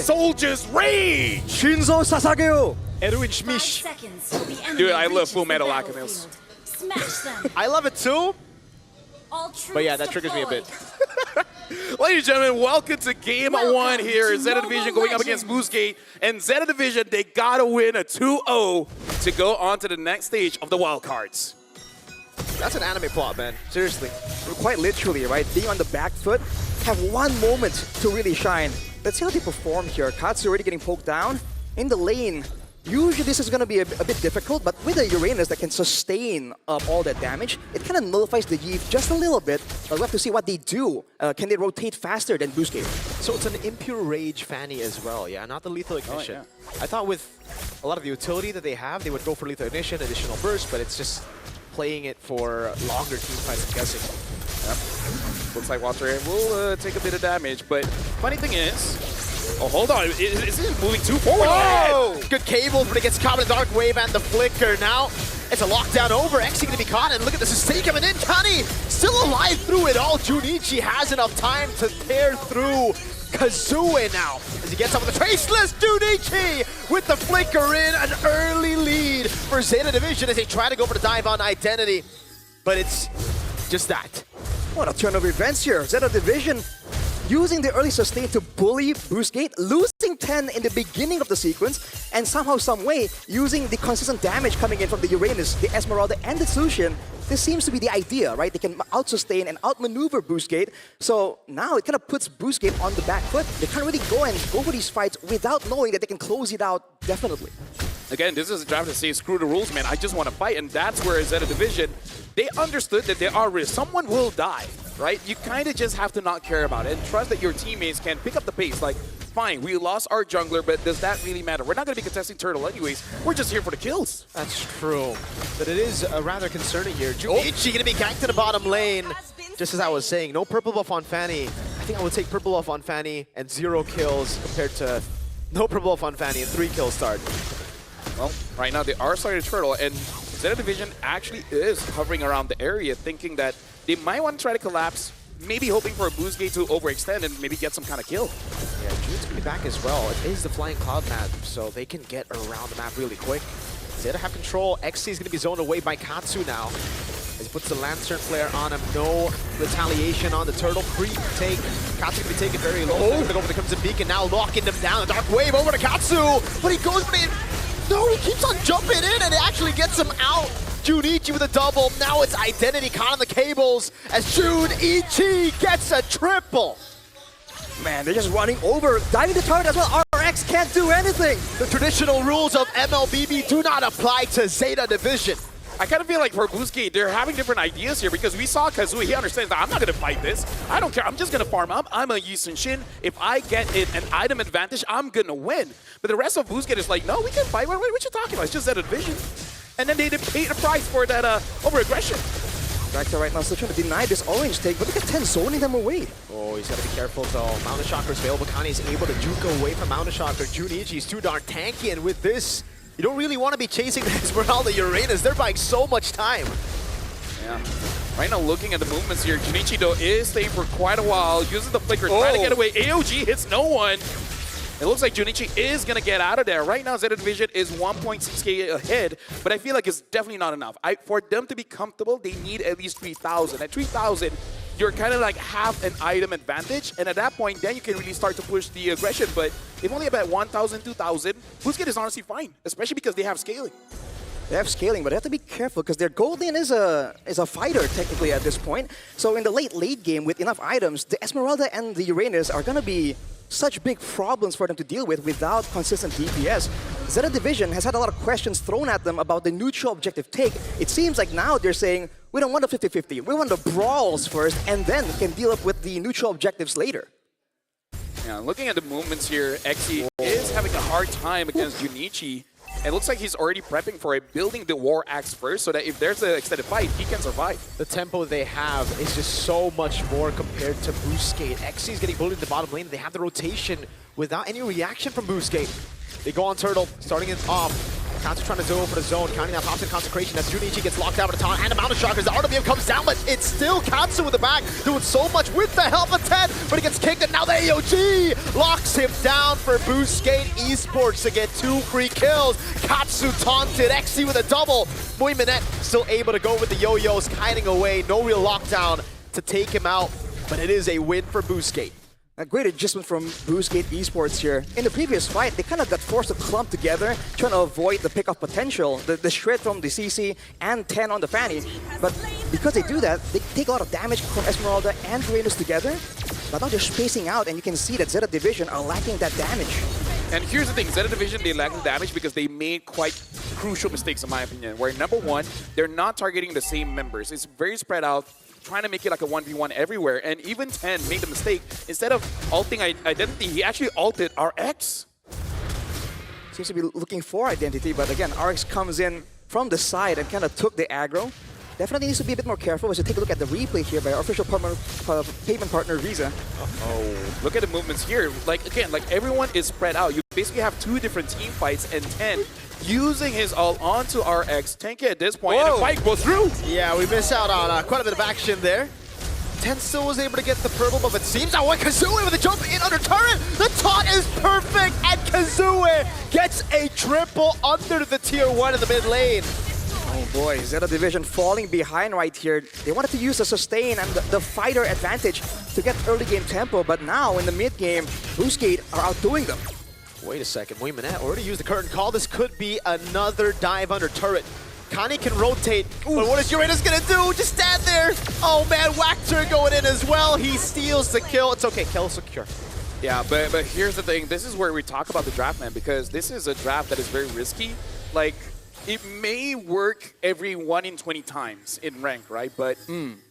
Soldier's Rage! Shinzo Sasageyo! Erwin Schmish. Dude, I love Full Metal Alchemist. I love it too. But yeah, that triggers me a bit. Ladies and gentlemen, welcome to Game 1 here. ZETA Division going up against Boostgate. And ZETA Division, they gotta win a 2-0 to go on to the next stage of the wildcards. That's an anime plot, man. Seriously. Quite literally, right? Being on the back foot, have one moment to really shine. Let's see how they perform here. Katsu already getting poked down. In the lane, usually this is going to be a bit difficult, but with a Uranus that can sustain all that damage, it kind of nullifies the Eve just a little bit. But we'll have to see what they do. Can they rotate faster than Boostgate? So it's an Impure Rage Fanny as well, yeah? Not the Lethal Ignition. Oh, yeah. I thought with a lot of the utility that they have, they would go for Lethal Ignition, additional burst, but it's just playing it for longer team fights, I'm guessing. Yep. Looks like Walter will take a bit of damage, but funny thing is, oh, hold on, is it moving too forward? Oh! Good cables, but it gets caught in the Dark Wave and the Flicker. Now it's a lockdown over. Xe gonna be caught, and look at the sustain coming in. Kani still alive through it all. Junichi has enough time to tear through Kazue now as he gets up with the Traceless. Junichi with the Flicker in, an early lead for ZETA Division as they try to go for the dive on Identity, but it's just that. What a turn of events here. ZETA Division using the early sustain to bully Boostgate, losing 10 in the beginning of the sequence, and somehow, some way, using the consistent damage coming in from the Uranus, the Esmeralda, and the Sushin. This seems to be the idea, right? They can out-sustain and out-maneuver Boostgate. So now it kind of puts Boostgate on the back foot. They can't really go for these fights without knowing that they can close it out definitely. Again, this is a draft that says, screw the rules, man. I just want to fight, and that's where ZETA Division, they understood that there are risks. Someone will die, right? You kind of just have to not care about it and trust that your teammates can pick up the pace. Like, fine, we lost our jungler, but does that really matter? We're not going to be contesting Turtle anyways. We're just here for the kills. That's true. But it is rather concerning here. Junichi going to be ganked to the bottom lane. Just as I was saying, no purple buff on Fanny. I think I would take purple buff on Fanny and 0 kills compared to no purple buff on Fanny and 3 kills start. Well, right now they are starting to Turtle, and ZETA Division actually is hovering around the area, thinking that they might want to try to collapse, maybe hoping for a Boostgate to overextend and maybe get some kind of kill. Yeah, June's going to be back as well. It is the Flying Cloud map, so they can get around the map really quick. ZETA have control. Xe is going to be zoned away by Katsu now, as he puts the Lantern Flare on him. No retaliation on the Turtle. Free take. Katsu going to be taken very low. They're going to go for the Crimson Beacon, now locking them down. The Dark Wave over to Katsu, but he goes for it. No, he keeps on jumping in, and it actually gets him out. Junichi with a double. Now it's Identity caught on the cables as Junichi gets a triple. Man, they're just running over, diving the turret as well. RX can't do anything. The traditional rules of MLBB do not apply to ZETA Division. I kind of feel like for Boostgate, they're having different ideas here because we saw Kazui. He understands that I'm not going to fight this. I don't care. I'm just going to farm up. I'm a Yi Sun-shin. If I get an item advantage, I'm going to win. But the rest of Boostgate is like, no, we can fight. What you talking about? It's just ZETA Division. And then they paid the price for that over-aggression. Vector right now still trying to deny this orange take, but look at 10 zoning them away. Oh, he's got to be careful though. Mountain Shocker is available. Kani is able to juke away from Mountain Shocker. Junichi's too darn tanky, and with this, you don't really want to be chasing the Esmeralda Uranus. They're buying so much time. Yeah. Right now, looking at the movements here, Junichi, though, is staying for quite a while, using the Flicker, trying to get away. AOG hits no one. It looks like Junichi is going to get out of there. Right now, ZETA Division is 1.6k ahead, but I feel like it's definitely not enough. For them to be comfortable, they need at least 3,000. At 3,000, you're kind of like half an item advantage, and at that point, then you can really start to push the aggression. But if only about 1,000, 2,000, Boostgate is honestly fine, especially because they have scaling. They have scaling, but they have to be careful because their gold lane is a fighter technically at this point. So in the late game with enough items, the Esmeralda and the Uranus are going to be such big problems for them to deal with without consistent DPS. ZETA Division has had a lot of questions thrown at them about the neutral objective take. It seems like now they're saying, we don't want the 50-50. We want the brawls first, and then we can deal up with the neutral objectives later. Yeah, looking at the movements here, Xe is having a hard time against Junichi. It looks like he's already prepping for it, building the War Axe first so that if there's an extended fight, he can survive. The tempo they have is just so much more compared to Boostgate. Xe is getting bullied in the bottom lane. They have the rotation without any reaction from Boostgate. They go on Turtle, starting it off. Kansu trying to go for the zone. Counting that pops in Consecration as Junichi gets locked out of the taunt and the Mountain Shockers. The RWM comes down, but it's still Kansu with the back, doing so much with the help of 10, but he gets kicked, and now the AOG locks him down for Boostgate Esports to get 2 free kills. Katsu taunted, XC with a double. Muy Minette still able to go with the yo-yos, hiding away. No real lockdown to take him out, but it is a win for Boostgate. A great adjustment from Boostgate Esports here. In the previous fight, they kind of got forced to clump together, trying to avoid the pick-off potential, the shred from the CC and 10 on the Fanny. But because they do that, they take a lot of damage from Esmeralda and Reynos together. But now they're spacing out, and you can see that ZETA Division are lacking that damage. And here's the thing, ZETA Division, they lack the damage because they made quite crucial mistakes, in my opinion, where number one, they're not targeting the same members. It's very spread out, trying to make it like a 1v1 everywhere. And even 10 made the mistake. Instead of ulting Identity, he actually ulted RX. Seems to be looking for Identity, but again, RX comes in from the side and kind of took the aggro. Definitely needs to be a bit more careful as you take a look at the replay here by our official payment partner, Visa. Oh, look at the movements here. Like, again, like everyone is spread out. You basically have 2 different team fights, and 10 using his ult onto RX. Tanky at this point, and the fight goes through. Yeah, we miss out on quite a bit of action there. 10 still was able to get the purple, but it seems that one Kazooie with a jump in under turret. The taunt is perfect, and Kazooie gets a triple under the tier 1 in the mid lane. Oh boy, ZETA Division falling behind right here. They wanted to use the sustain and the fighter advantage to get early game tempo, but now in the mid game, Boostgate are outdoing them. Wait a second, Muy Minette already used the curtain call. This could be another dive under turret. Kani can rotate, but what is Uranus gonna do? Just stand there. Oh man, Wactor going in as well. He steals the kill. It's okay, kill secure. Yeah, but here's the thing. This is where we talk about the draft, man, because this is a draft that is very risky. Like, it may work every 1 in 20 times in rank, right? But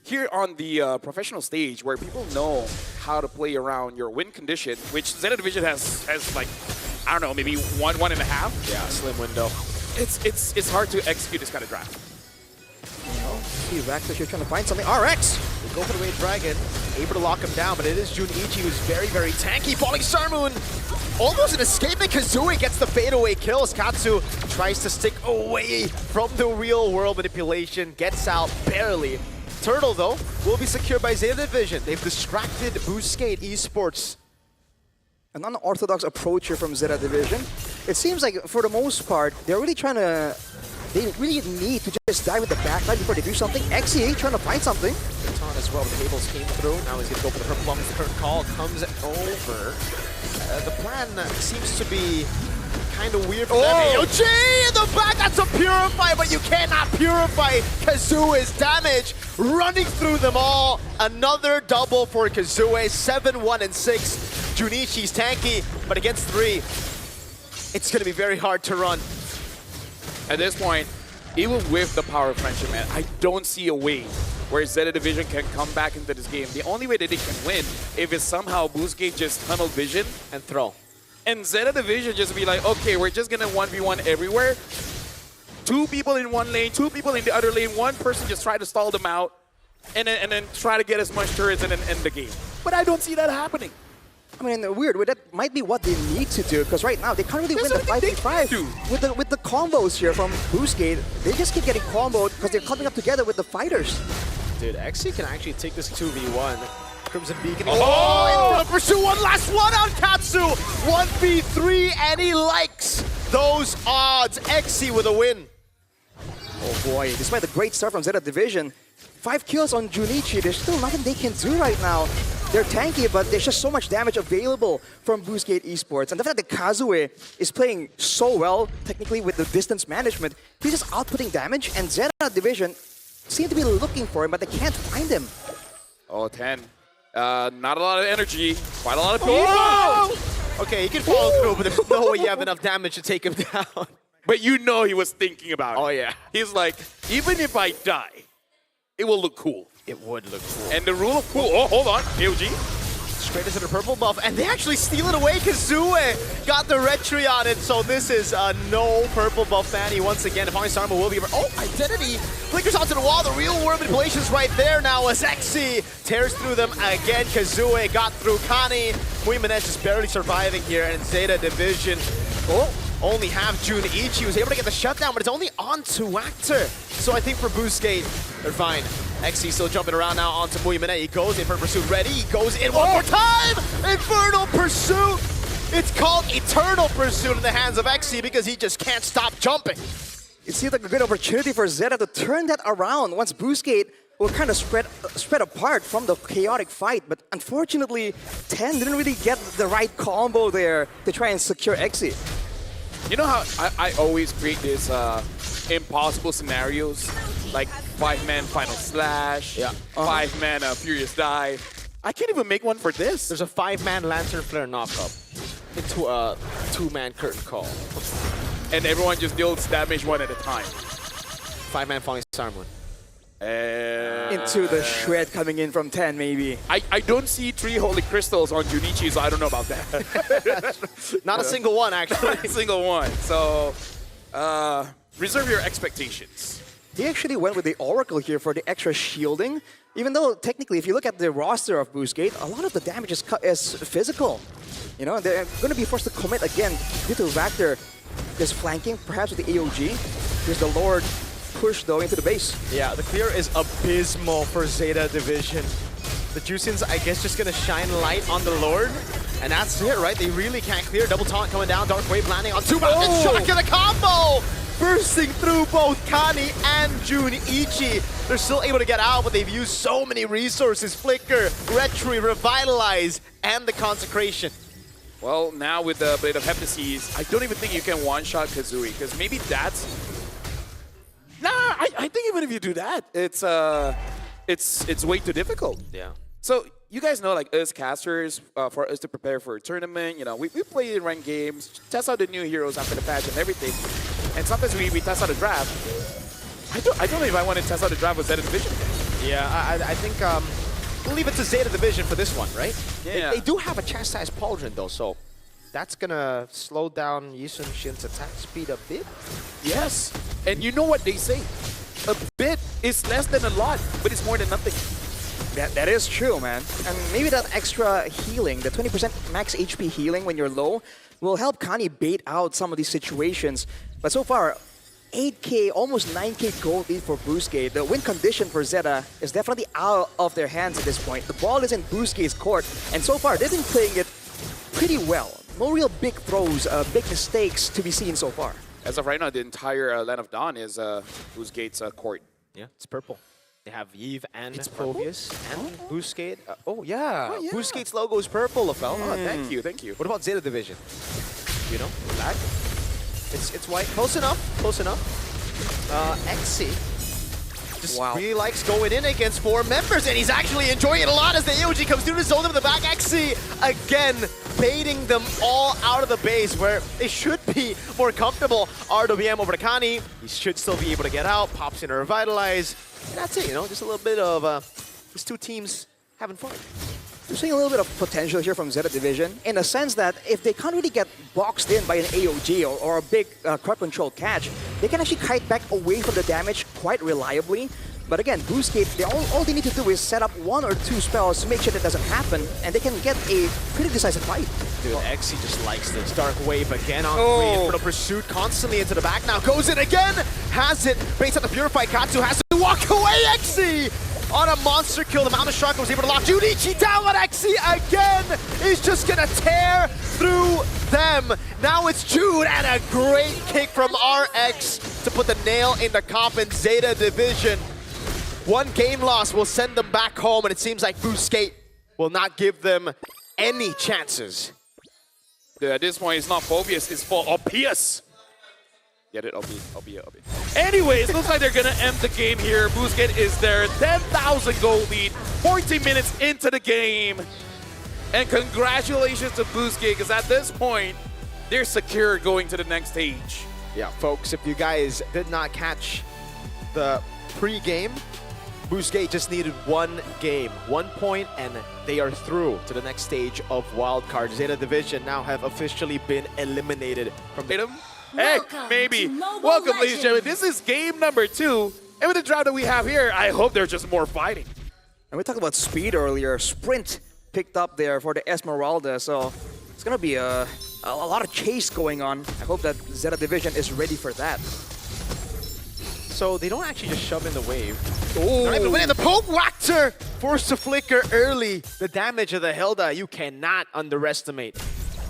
here on the professional stage, where people know how to play around your win condition, which ZETA Division has like, I don't know, maybe one and a half. Yeah, slim window. It's hard to execute this kind of draft. See Vactor here trying to find something. RX! They go for the Red Dragon, able to lock him down, but it is Junichi who's very, very tanky. Falling Star Moon, almost an escape, and Kazooie gets the fadeaway kills. Katsu tries to stick away from the real world manipulation, gets out barely. Turtle, though, will be secured by ZETA Division. They've distracted Boostgate Esports. An unorthodox approach here from ZETA Division. It seems like, for the most part, they're really trying to... They really need to just dive with the backline before they do something. XE trying to find something. Taunt as well, the tables came through. Now he's going to go for the purple bomb. The current call comes over. The plan seems to be kind of weird for them. AOG in the back, that's a Purify, but you cannot purify Kazooie's damage. Running through them all. Another double for Kazooie. 7-1 and 6. Junichi's tanky, but against 3, it's going to be very hard to run. At this point, even with the power of friendship, man, I don't see a way where ZETA Division can come back into this game. The only way that they can win if it's somehow Boostgate just tunnel vision and throw. And ZETA Division just be like, okay, we're just gonna 1v1 everywhere. 2 people in one lane, 2 people in the other lane, 1 person just try to stall them out, and then try to get as much turrets and then end the game. But I don't see that happening. I mean, weird. That might be what they need to do, because right now they can't really win the 5v5 with the combos here from Boostgate. They just keep getting comboed because they're coming up together with the fighters. Dude, XC can actually take this 2v1. Crimson Beacon. Oh! Pursue one last one on Katsu. 1v3, and he likes those odds. XC with a win. Oh boy! Despite the great start from ZETA Division, 5 kills on Junichi. There's still nothing they can do right now. They're tanky, but there's just so much damage available from Boostgate Esports. And the fact that Kazooie is playing so well, technically, with the distance management, he's just outputting damage, and ZETA Division seem to be looking for him, but they can't find him. Oh, 10. Not a lot of energy. Quite a lot of people. Oh! Okay, he can follow through, but there's no way you have enough damage to take him down. But you know he was thinking about it. Oh, yeah. He's like, even if I die, it will look cool. It would look cool. And the rule of cool, oh, hold on, AOG. Straight into the purple buff, and they actually steal it away. Kazooie got the retry on it, so this is a no purple buff Fanny once again. If only Sarma will be... Oh, Identity flickers onto the wall. The real world manipulation's right there now as XC tears through them again. Kazooie got through Kani. Muy Minette just barely surviving here, and ZETA Division. Oh, only have Junichi, who's able to get the shutdown, but it's only onto Actor. So I think for Boostgate, they're fine. XC still jumping around now onto Muyamine. He goes in for Pursuit, ready, he goes in one more time! Infernal Pursuit! It's called Eternal Pursuit in the hands of XC because he just can't stop jumping. It seems like a good opportunity for ZETA to turn that around once Boostgate will kind of spread apart from the chaotic fight. But unfortunately, 10 didn't really get the right combo there to try and secure XC. You know how I always create these impossible scenarios, like 5-man Final Slash, 5-man Furious Dive. I can't even make one for this. There's a 5-man Lantern Flare knockup into a 2-man Curtain Call. And everyone just deals damage one at a time. 5-man Falling Star Moon. Into the shred coming in from 10, maybe. I don't see 3 Holy Crystals on Junichi, so I don't know about that. Not a single one, actually. Not a single one. So, reserve your expectations. He actually went with the Oracle here for the extra shielding. Even though, technically, if you look at the roster of Boostgate, a lot of the damage is physical. You know, they're going to be forced to commit again due to Vector just flanking, perhaps with the AOG. Here's the Lord push, though, into the base. Yeah, the clear is abysmal for ZETA Division. The Juicins, I guess, just going to shine light on the Lord. And that's it, right? They really can't clear. Double taunt coming down, Dark Wave landing on 2 mountains. Shock in a combo! Bursting through both Kani and Junichi. They're still able to get out, but they've used so many resources. Flicker, Retry, Revitalize, and the Consecration. Well, now with the Blade of Heptases, I don't even think you can one-shot Kazooie, because maybe that's... Nah, I think even if you do that, it's way too difficult. Yeah. So you guys know, like, us casters, for us to prepare for a tournament, you know, we play in ranked games, test out the new heroes after the patch and everything, and sometimes we test out a draft. I don't know if I want to test out a draft with ZETA Division. Yeah, I think we'll leave it to ZETA Division for this one, right? Yeah. They do have a Chastised Pauldron, though, so that's going to slow down Yisun Shin's attack speed a bit. Yes, and you know what they say, a bit is less than a lot, but it's more than nothing. That is true, man. And maybe that extra healing, the 20% max HP healing when you're low, will help Kani bait out some of these situations. But so far, 8K, almost 9K gold lead for Boostgate. The win condition for ZETA is definitely out of their hands at this point. The ball is in Boostgate's court, and so far they've been playing it pretty well. No real big throws, big mistakes to be seen so far. As of right now, the entire Land of Dawn is Boostgate's court. Yeah, it's purple. They have Eve and Phobius and Boostgate. Yeah. Boostgate's logo is purple, Lafel. Oh, thank you, thank you. What about ZETA Division? You know, black. It's white. Close enough. Close enough. XC just really likes going in against 4 members, and he's actually enjoying it a lot as the AOG comes through to zone them in the back. XC again baiting them all out of the base where they should be more comfortable. RWM over to Kani. He should still be able to get out. Pops in a Revitalize. And that's it, you know, just a little bit of these 2 teams having fun. We're seeing a little bit of potential here from ZETA Division in the sense that if they can't really get boxed in by an AOG or a big crowd control catch, they can actually kite back away from the damage quite reliably. But again, Boostgate, all they need to do is set up 1 or 2 spells to make sure that doesn't happen, and they can get a pretty decisive fight. Dude, XC just likes this. Dark Wave again on 3 for the pursuit, constantly into the back now. Goes in again, has it, baits out the Purified. Katsu has to walk away. XC on a monster kill. The Mountain Shark was able to lock Junichi down, but XC again is just gonna tear through them. Now it's Jude, and a great kick from RX to put the nail in the coffin. ZETA Division. 1 game loss will send them back home, and it seems like Boostgate will not give them any chances. Dude, at this point, it's not Phobius, it's for Obvious. Get it? Obvious. Anyways, looks like they're going to end the game here. Boostgate is their 10,000 goal lead, 14 minutes into the game. And congratulations to Boostgate, because at this point, they're secure going to the next stage. Yeah, folks, if you guys did not catch the pre-game, Boostgate just needed 1 game, 1 point, and they are through to the next stage of wildcard. ZETA Division now have officially been eliminated from the... Hey, maybe. Welcome, ladies and gentlemen. This is game number 2. And with the drought that we have here, I hope there's just more fighting. And we talked about speed earlier. Sprint picked up there for the Esmeralda, so it's going to be a a lot of chase going on. I hope that ZETA Division is ready for that. So they don't actually just shove in the wave. Not even winning. The poke whacker forced to flicker early. The damage of the Hilda you cannot underestimate.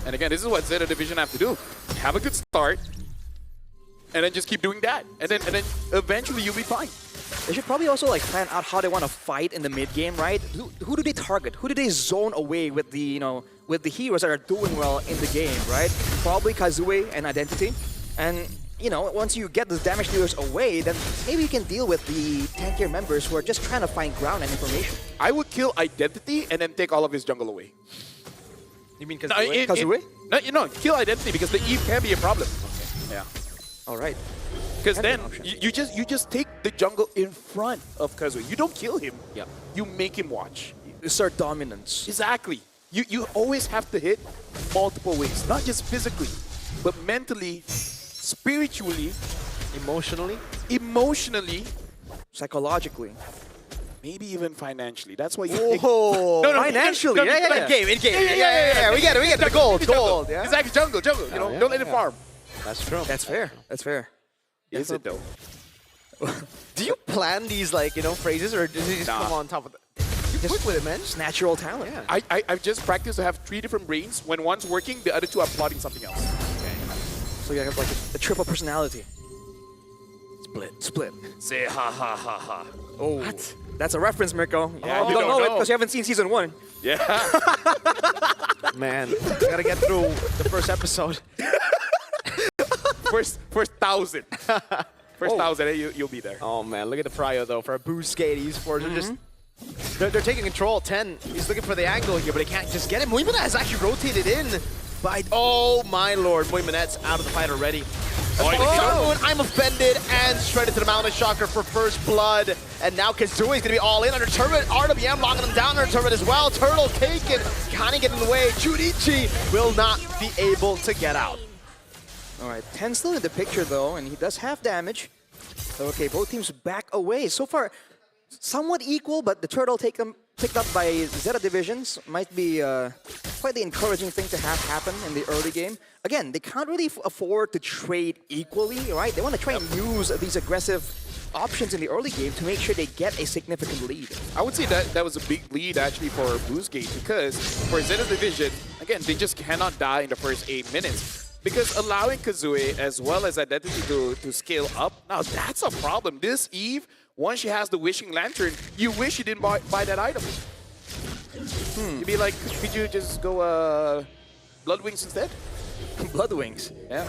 And again, this is what ZETA Division have to do. Have a good start, and then just keep doing that. And then eventually you'll be fine. They should probably also like plan out how they want to fight in the mid game, right? Who do they target? Who do they zone away with the with the heroes that are doing well in the game, right? Probably Kazue and Identity. And once you get the damage dealers away, then maybe you can deal with the tankier members who are just trying to find ground and information. I would kill Identity and then take all of his jungle away. You mean Kazue? Kazue? No, kill Identity because the Eve can be a problem. Okay. Yeah. All right. Because then you just take the jungle in front of Kazue. You don't kill him. Yeah. You make him watch. Assert dominance. Exactly. You always have to hit multiple ways, not just physically, but mentally, spiritually, emotionally, Psychologically. maybe even financially. That's why you. Oh, No, financially. Yeah. In game. Yeah. We get it. The gold. Yeah. Exactly, jungle. Don't let it farm. That's true. That's fair. That's fair. Is it though? Do you plan these phrases, or does it just come on top of it? You quick with it, man. It's natural talent. Yeah. I've just practiced to have 3 different brains. When one's working, the other 2 are plotting something else. Okay. So you have like a triple personality. Split. Say ha ha ha ha. Oh. What? That's a reference, Mirko. Yeah, you you don't know it know. because you haven't seen season 1. Yeah. Man, gotta get through the first episode. first 1,000. First 1,000, you'll be there. Oh man, look at the prio though for a Boostgate Esports. They're taking control. 10. He's looking for the angle here, but he can't just get him. Moimanet has actually rotated in. Oh my lord, Moimanet's out of the fight already. I'm offended and straight into the Mountain Shocker for first blood. And now Kazue is going to be all in under turret. RWM locking him down under turret as well. Turtle taken, kind of getting in the way. Junichi will not be able to get out. All right, 10 still in the picture though, and he does have damage. Okay, both teams back away. So far, somewhat equal, but the turtle picked up by ZETA Divisions might be quite the encouraging thing to have happen in the early game. Again, they can't really afford to trade equally, right? They want to try and use these aggressive options in the early game to make sure they get a significant lead. I would say that was a big lead actually for Boostgate because for ZETA Division, again, they just cannot die in the first 8 minutes. Because allowing Kazue as well as Identity to scale up, now that's a problem. This Eve, once she has the Wishing Lantern, you wish you didn't buy that item. You'd be like, could you just go Blood Wings instead? Blood Wings. Yeah.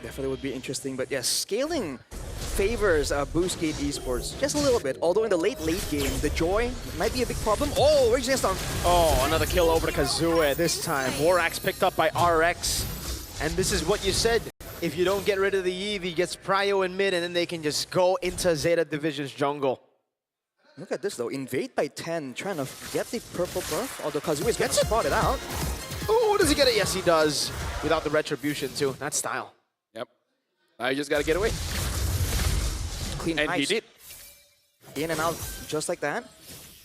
Definitely would be interesting, but yes, scaling favors Boostgate Esports just a little bit. Although in the late game, the Joy might be a big problem. Oh, Rage Storm. Oh, another kill over to Kazue this time. Vorax picked up by RX. And this is what you said. If you don't get rid of the Eve, he gets prio in mid, and then they can just go into ZETA Division's jungle. Look at this though, invade by 10, trying to get the purple buff, although Kazue gets spotted out. Oh, does he get it? Yes, he does. Without the retribution too. That's style. Yep. Now you just gotta get away. Clean and ice. he did. In and out, just like that.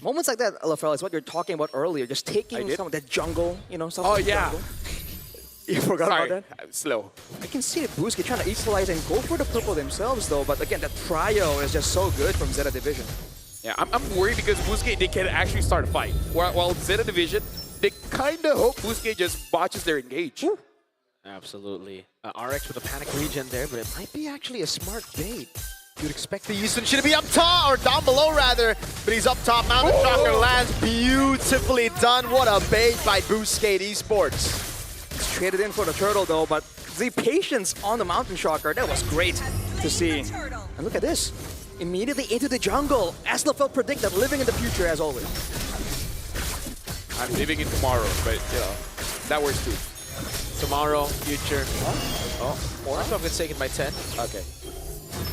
Moments like that, LFL, is what you're talking about earlier. Just taking some of that jungle, some of the jungle. You forgot about that? I'm slow. I can see the Boostgate trying to equalize and go for the purple themselves though, but again, that prio is just so good from ZETA Division. Yeah, I'm worried because Boostgate, they can actually start a fight. While ZETA Division, they kind of hope Boostgate just botches their engage. Woo. Absolutely. RX with a panic regen there, but it might be actually a smart bait. You'd expect the Houston should be up top, or down below rather, but he's up top. Mountain Shocker lands beautifully done. What a bait by Boostgate Esports. Traded in for the turtle though, but the patience on the Mountain Shocker, that was great to see. And look at this. Immediately into the jungle. As LaFell predicted, living in the future as always. I'm living in tomorrow, but that works too. Tomorrow, future. Oh, Morph gets taken by 10. Okay.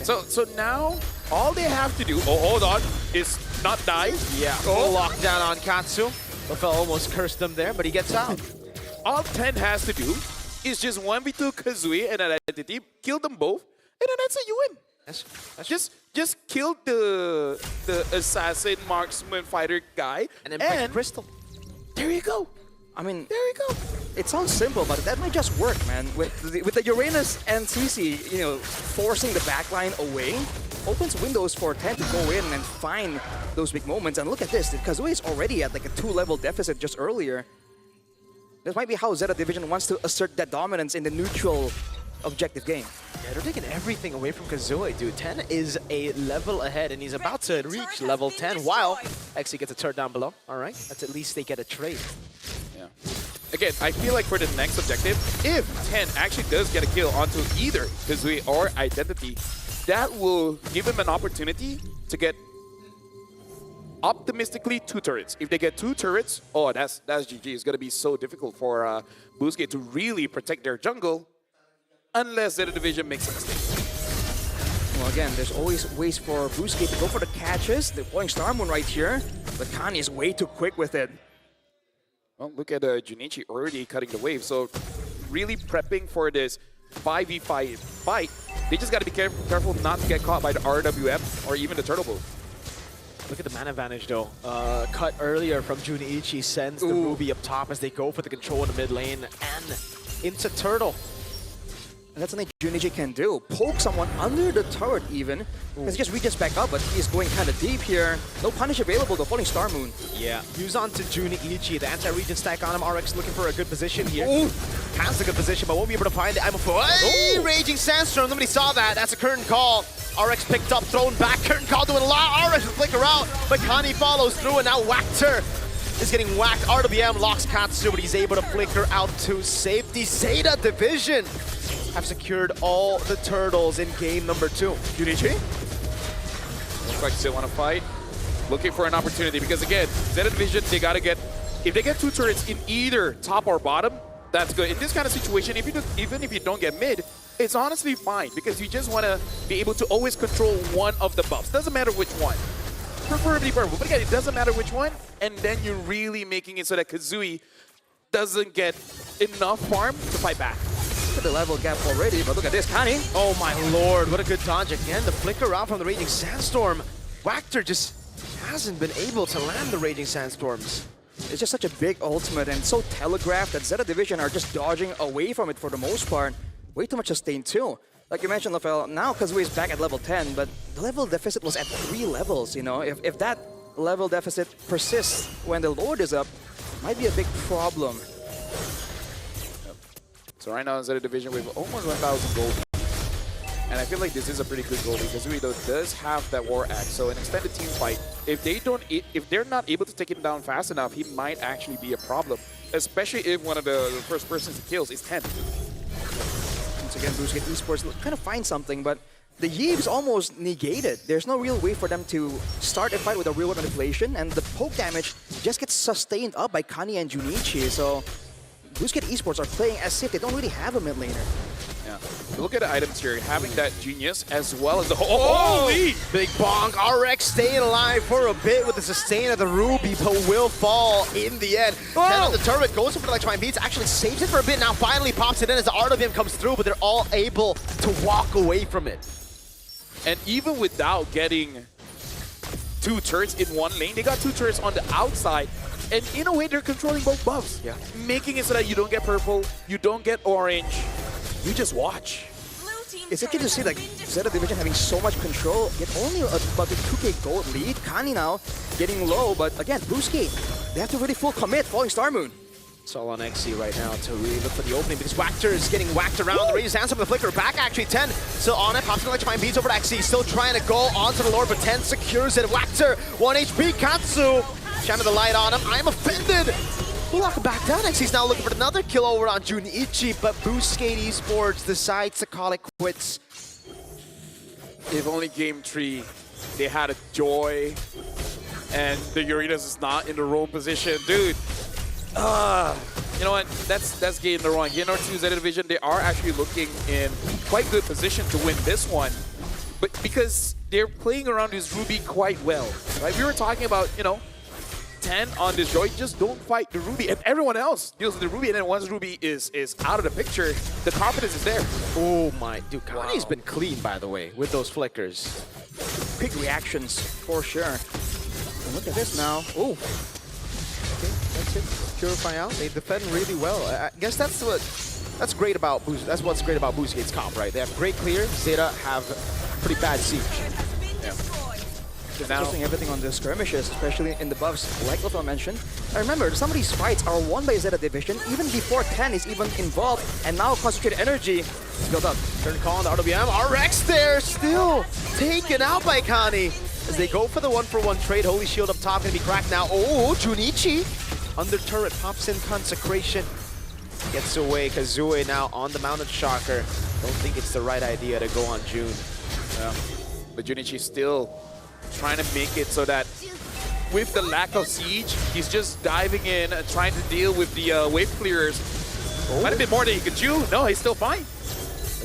So now all they have to do, hold on, is not die. Yeah. Full lockdown on Katsu. LaFell almost cursed them there, but he gets out. All 10 has to do is just 1v2 Kazue and Identity, kill them both, and then that's a you win. That's just kill the assassin, marksman, fighter guy, and then Crystal. There you go. I mean, there you go. It sounds simple, but that might just work, man. With the Uranus and CC, you know, forcing the backline away, opens windows for 10 to go in and find those big moments. And look at this, Kazooie is already at like a 2-level deficit just earlier. This might be how ZETA Division wants to assert that dominance in the neutral objective game. Yeah, they're taking everything away from Kazooie, dude. 10 is a level ahead, and he's about to reach level 10 while XE gets a turret down below. All right, that's at least they get a trade. Yeah. Again, I feel like for the next objective, if 10 actually does get a kill onto either Kazooie or Identity, that will give him an opportunity to get optimistically 2 turrets. If they get 2 turrets, oh, that's GG. It's going to be so difficult for Boostgate to really protect their jungle unless ZETA Division makes a mistake. Well, again, there's always ways for Boostgate to go for the catches. They're pulling Star Moon right here, but Kani is way too quick with it. Well, look at Junichi already cutting the wave. So really prepping for this 5v5 fight. They just got to be careful not to get caught by the RWM or even the Turtle Bow. Look at the man advantage, though. Cut earlier from Junichi sends the Ruby up top as they go for the control in the mid lane and into Turtle. And that's something Junichi can do. Poke someone under the turret even. Because he just reaches back up, but he's going kind of deep here. No punish available, though, falling Star Moon. Yeah, use on to Junichi. The anti-region stack on him. RX looking for a good position here. Has a good position, but won't be able to find it. I'm a Raging Sandstorm. Nobody saw that. That's a curtain call. RX picked up, thrown back. Curtain call doing a lot. RX will flicker out, but Kani follows through, and now Whackter is getting whacked. RWM locks Katsu, but he's able to flicker out to safety. ZETA Division have secured all the turtles in game number 2. Junichi? Looks like they want to fight. Looking for an opportunity because, again, ZETA Division, they got to get... If they get 2 turrets in either top or bottom, that's good. In this kind of situation, even if you don't get mid, it's honestly fine because you just want to be able to always control one of the buffs. Doesn't matter which one. Preferably purple. But again, it doesn't matter which one. And then you're really making it so that Kazooie doesn't get enough farm to fight back. Look at the level gap already, but look at this, Kani. Oh my lord, what a good dodge again. The flicker out from the Raging Sandstorm. Whackter just hasn't been able to land the Raging Sandstorms. It's just such a big ultimate and so telegraphed that ZETA Division are just dodging away from it for the most part. Way too much sustain too. Like you mentioned, Lafel, now Kazooie is back at level 10, but the level deficit was at 3 levels, you know? If that level deficit persists when the Lord is up, might be a big problem. So right now in ZETA Division, we have almost 1,000 gold. And I feel like this is a pretty good goalie because Kazooie does have that War Axe. So an extended team fight, if they're not able to take him down fast enough, he might actually be a problem. Especially if one of the first persons he kills is 10. Once again, Boostgate Esports kind of find something, but the Yeeves almost negated. There's no real way for them to start a fight with a real manipulation, and the poke damage just gets sustained up by Kani and Junichi. So Boostgate Esports are playing as if they don't really have a mid laner. Yeah. Look at the items here. Having that Genius as well as the... Holy! Big bonk. RX staying alive for a bit with the sustain of the Ruby, but will fall in the end. 10 on the turret, goes for the electrifying beats, actually saves it for a bit, now finally pops it in as the RWM comes through, but they're all able to walk away from it. And even without getting 2 turrets in one lane, they got 2 turrets on the outside. And in a way, they're controlling both buffs. Yeah. Making it so that you don't get purple, you don't get orange. You just watch. It's interesting to see like ZETA Division having so much control, yet only about a 2k gold lead. Kani now getting low, but again, Boostgate, they have to really full commit, falling Star Moon. It's all on XE right now to really look for the opening because Whackter is getting whacked around. The Raging Sandstorm with the flicker back, actually 10 still on it. Pops electrifying beats over to XE, still trying to go onto the Lord, but 10 secures it. Whackter, 1 HP, Katsu, shining the light on him. I'm offended. We'll lock him back down. XE's now looking for another kill over on Junichi, but Boostgate Esports decides to call it quits. If only game 3, they had a Joy, and the Uranus is not in the roam position. Dude, you know what? That's game number 1. Game number 2, ZETA Division, they are actually looking in quite good position to win this one. But because they're playing around this Ruby quite well, right? We were talking about, you know, 10 on this Joy, just don't fight the Ruby, and everyone else deals with the Ruby, and then once Ruby is out of the picture, the confidence is there. Oh my, dude, Kani's been clean, by the way, with those flickers. Quick reactions, for sure. And look at this now. Oh, okay, that's it. Purify out. They defend really well. I guess that's great about That's what's great about Boostgate's comp, right? They have great clear. ZETA have pretty bad siege. Yeah. Focusing everything on the skirmishes, especially in the buffs, like Lethal mentioned. And remember, some of these fights are won by ZETA Division even before 10 is even involved, and now concentrated energy is built up. Turn call on the RWM. RX there, still taken out by Kani. As they go for the 1-for-1 trade, Holy Shield up top gonna be cracked now. Oh, Junichi under turret pops in Consecration. Gets away. Kazue now on the mounted Shocker. Don't think it's the right idea to go on June. Yeah. But Junichi still trying to make it so that with the lack of siege, he's just diving in and trying to deal with the wave clearers. Quite a bit more than he could chew. No, he's still fine.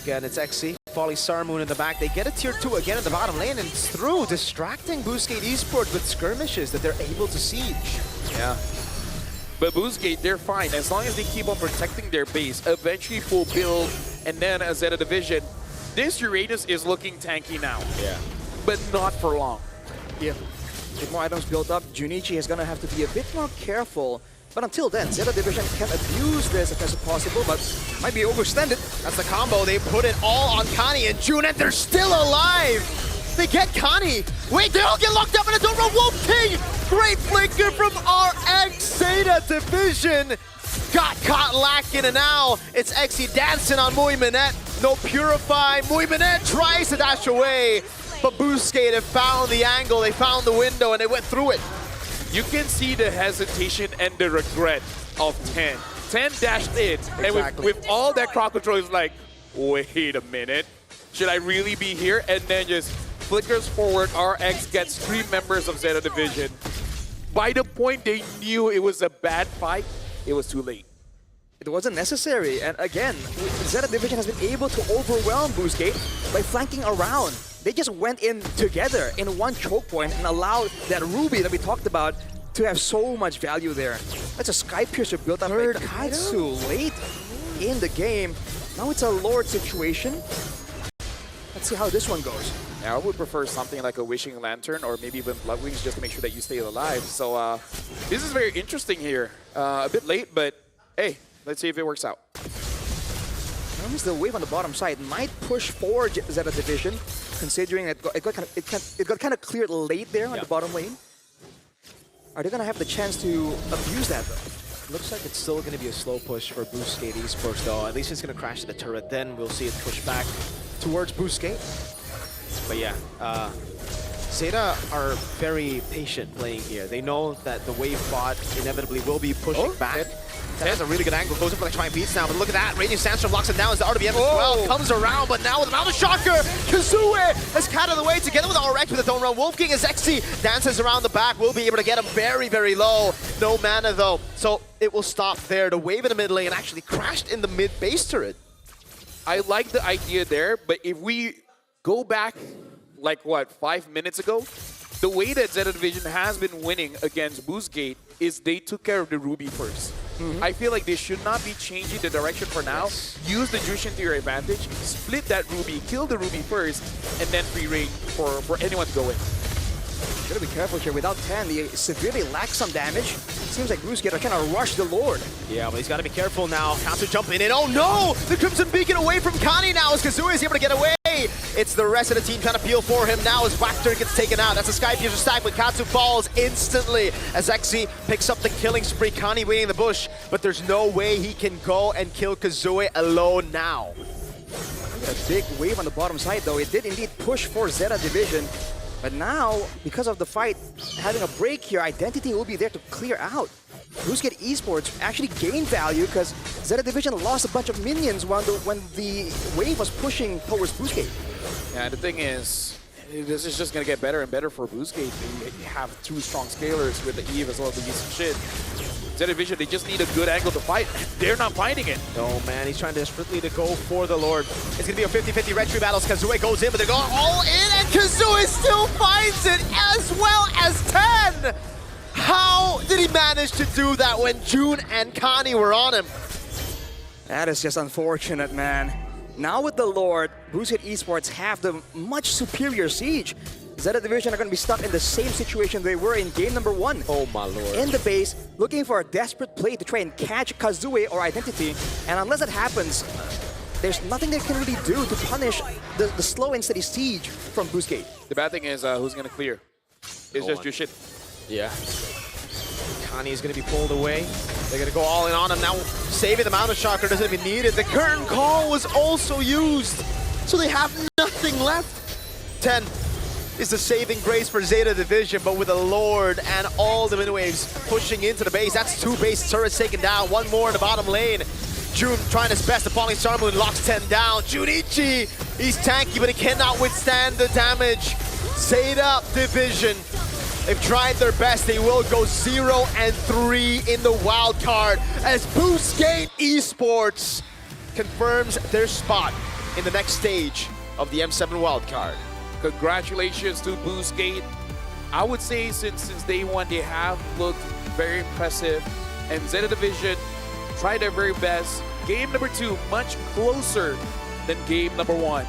Again, it's XC. Folly Sarmoon in the back. They get a tier 2 again in the bottom lane, and it's through, distracting Boostgate Esports with skirmishes that they're able to siege. Yeah. But Boostgate, they're fine. As long as they keep on protecting their base, eventually full build, and then a ZETA Division. This Uranus is looking tanky now. Yeah. But not for long. Yeah. With more items built up, Junichi is going to have to be a bit more careful. But until then, ZETA Division can abuse this if that's possible, but might be overextended. That's the combo. They put it all on Kani and June, and they're still alive. They get Kani. Wait, they all get locked up in a don't run. Wolf King! Great flicker from RX. ZETA Division got caught lacking, and now it's XE dancing on Mui Minette. No Purify. Mui Minette tries to dash away, but Boostgate have found the angle, they found the window, and they went through it. You can see the hesitation and the regret of 10. 10 dashed in, and with all that crowd control, is like, wait a minute, should I really be here? And then just flickers forward, RX gets 3 members of ZETA Division. By the point they knew it was a bad fight, it was too late. It wasn't necessary, and again, ZETA Division has been able to overwhelm Boostgate by flanking around. They just went in together in one choke point and allowed that Ruby that we talked about to have so much value there. That's a Sky Piercer built up by Katsu late in the game. Now it's a Lord situation. Let's see how this one goes. Now, I would prefer something like a Wishing Lantern or maybe even Blood Wings just to make sure that you stay alive. So this is very interesting here. A bit late, but hey, let's see if it works out. Now the wave on the bottom side might push forward ZETA Division, considering it got kind of cleared late there on the bottom lane. Are they going to have the chance to abuse that, though? Looks like it's still going to be a slow push for Boostgate Esports, though. At least it's going to crash to the turret. Then we'll see it push back towards Boostgate. But yeah, ZETA are very patient playing here. They know that the wave bot inevitably will be pushing back. That has a really good angle. Goes in for the trying beats now, but look at that. Radiant Sandstorm locks it down as the RWM as well comes around, but now with the Shocker, Kazue has cat of the way together with RX with the Don't Run. Wolf King as XC dances around the back. Will be able to get him very, very low. No mana though, so it will stop there. The wave in the mid lane actually crashed in the mid base turret. I like the idea there, but if we go back, like what, 5 minutes ago, the way that ZETA Division has been winning against Boostgate is they took care of the Ruby first. I feel like they should not be changing the direction for now. Use the Jushin to your advantage, split that Ruby, kill the Ruby first, and then free reign for anyone to go in. Gotta be careful here. Without 10, they severely lack some damage. Seems like Boostgate are trying to rush the Lord. Yeah, but he's got to be careful now. Counter jumping in. Oh no! The Crimson Beacon away from Kani now as Kazue is able to get away. It's the rest of the team trying to peel for him now as Wactor gets taken out. That's a Sky Fusion stack, but Katsu falls instantly as XZ picks up the killing spree. Kani waiting in the bush, but there's no way he can go and kill Kazue alone now. A big wave on the bottom side, though. It did indeed push for ZETA Division. But now, because of the fight having a break here, Identity will be there to clear out. Boostgate Esports actually gained value because ZETA Division lost a bunch of minions when the wave was pushing towards Boostgate. Yeah, the thing is, this is just going to get better and better for Boostgate. They have 2 strong scalers with the Eve as well as the decent shit. ZETA Division, they just need a good angle to fight. They're not finding it. No, man, he's trying desperately to go for the Lord. It's going to be a 50-50 red tree battle. Kazue goes in, but they're going all in, and Kazue still finds it as well as 10! How did he manage to do that when June and Kani were on him? That is just unfortunate, man. Now with the Lord, Boostgate Esports have the much superior siege. ZETA Division are going to be stuck in the same situation they were in game number 1. Oh my lord. In the base, looking for a desperate play to try and catch Kazue or Identity, and unless that happens, there's nothing they can really do to punish the slow and steady siege from Boostgate. The bad thing is who's going to clear? It's just your shit. Yeah. Kani is going to be pulled away. They're going to go all in on him now. Saving the Mountain Shocker doesn't even need it. The curtain call was also used. So they have nothing left. 10 is the saving grace for ZETA Division, but with the Lord and all the mid-waves pushing into the base. That's 2 base turrets taken down. 1 more in the bottom lane. June trying his best. The Falling Star Moon locks 10 down. Junichi, he's tanky, but he cannot withstand the damage. ZETA Division, they've tried their best. They will go 0-3 in the wild card as Boostgate Esports confirms their spot in the next stage of the M7 wild card. Congratulations to Boostgate. I would say since day one, they have looked very impressive. And ZETA Division tried their very best. Game number 2, much closer than game number 1.